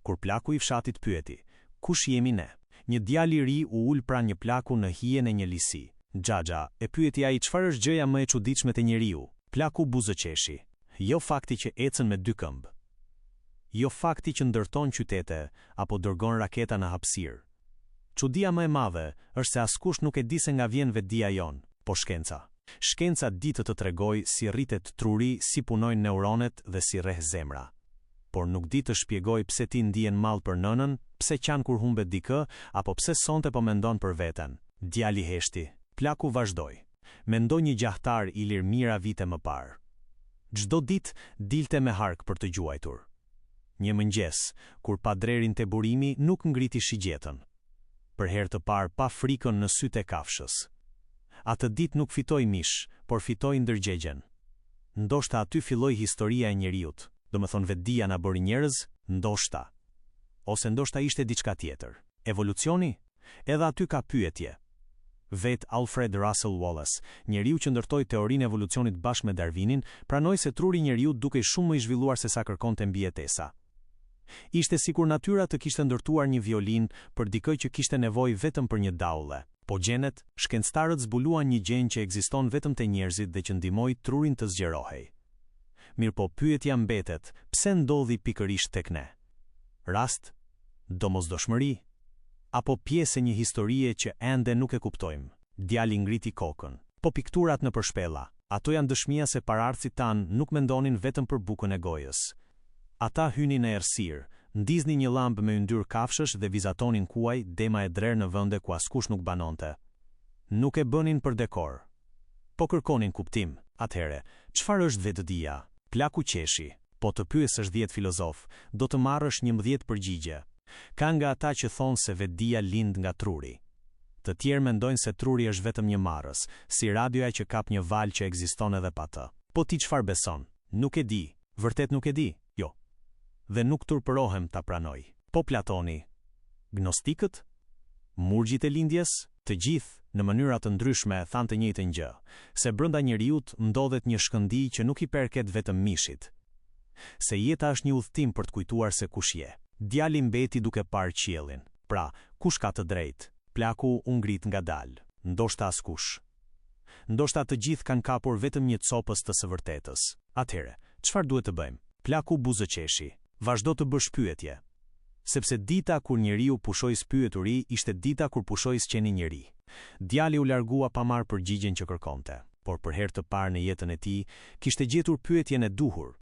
kur plaku I fshatit pyeti: "Kush jemi ne?" Një djalë I ri u ul pranë një plaku në hijen e një lisi. "Xhaxha", e pyeti ai, "çfarë është gjëja më e çuditshme te njeriu?" Plaku buzëqeshi: "Jo fakti që ecën me 2 këmbë. Jo fakti që ndërton qytete apo dërgon raketa në hapësirë. Çudia më e madhe është se askush nuk e di se nga vjen vetdia jon, po shkenca. Shkenca di të tregoj si rritet truri, si punojnë neuronet dhe si rreh zemra. Por nuk di të shpjegoj pse ti ndihen mall për nënën, pse qan kur humbet dikë, apo pse sonte po mendon për veten." Djali heshti. Plaku vazhdoi: "Mendoj një gjahtar I lir mira vite më parë. Çdo ditë dilte me hark për të gjuajtur. Një mëngjes, kur pa drerin te burimi, nuk ngriti shigjetën. Për herë të parë pa frikën në sytë e kafshës. Atë ditë nuk fitoi mish, por fitoi ndërgjegjen. Ndoshta aty filloi historia e njeriut, domethënë vetdia na bëri njerëz, ndoshta. Ose ndoshta ishte diçka tjetër. Evolucioni? Edhe aty ka pyetje. Vet Alfred Russel Wallace, njeriu që ndërtoi teorinë e evolucionit bashkë me Darwinin, pranoi se truri I njeriut dukej shumë më I zhvilluar se sa kërkonte mbijetesa. Ishte sikur natyra të kishte ndërtuar një violinë për dikë që kishte nevojë vetëm për një daulle. Po gjenet, shkencëtarët zbuluan një gjen që ekziston vetëm te njerëzit dhe që ndihmoi trurin të zgjerohej. Mirpo pyetja mbetet, pse ndodhi pikërisht tek ne? Rast, domosdoshmëri, apo pjesë e një historie që ende nuk e kuptojmë? Djali ngriti kokën. Po pikturat në përshpella, ato janë dëshmia se paraardhësit tan nuk mendonin vetëm për bukën e gojës. Ata hynin në errësirë, ndizni një llambë me yndyr kafshësh dhe vizatonin kuaj, dema e drerë në vende ku askush nuk banonte. Nuk e bënin për dekor, po kërkonin kuptim. Atëhere, çfarë është vetëdia? Plaku qeshi. Po të pyesësh 10 filozof, do të marrësh 11 përgjigje. Ka nga ata që thonë se vetëdia lind nga truri. Të tjerë mendojnë se truri është vetëm një marrës, si radioja që kap një val që ekziston edhe pa të. Po ti çfarë beson? Nuk e di. Vërtet nuk e di? Jo. Dhe nuk turpërohem ta pranoj. Po Platoni? Gnostikët? Murgjit e lindjes? Të gjithë, në mënyra të ndryshme, thanë të njëjtën gjë, se brenda njeriut ndodhet një shkëndij që nuk I perket vetëm mishit. Se jeta është një udhtim për të kujtuar se kush je. Djali mbeti duke parë qiellin. Pra, kush ka të drejtë? Plaku u ngrit ngadalë. Ndoshta askush. Ndoshta të gjithë kanë kapur vetëm një copës të së vërtetës. Atëhere, çfarë duhet të bëjmë? Plaku buzëqeshi. Vazhdo të bësh pyetje. Sepse dita kur njeriu pushoi spyeturi ishte dita kur pushoi s'qeni njeri. Djali u largua pa marrë përgjigjen që kërkonte, por për herë të parë në jetën e tij kishte gjetur pyetjen e duhur.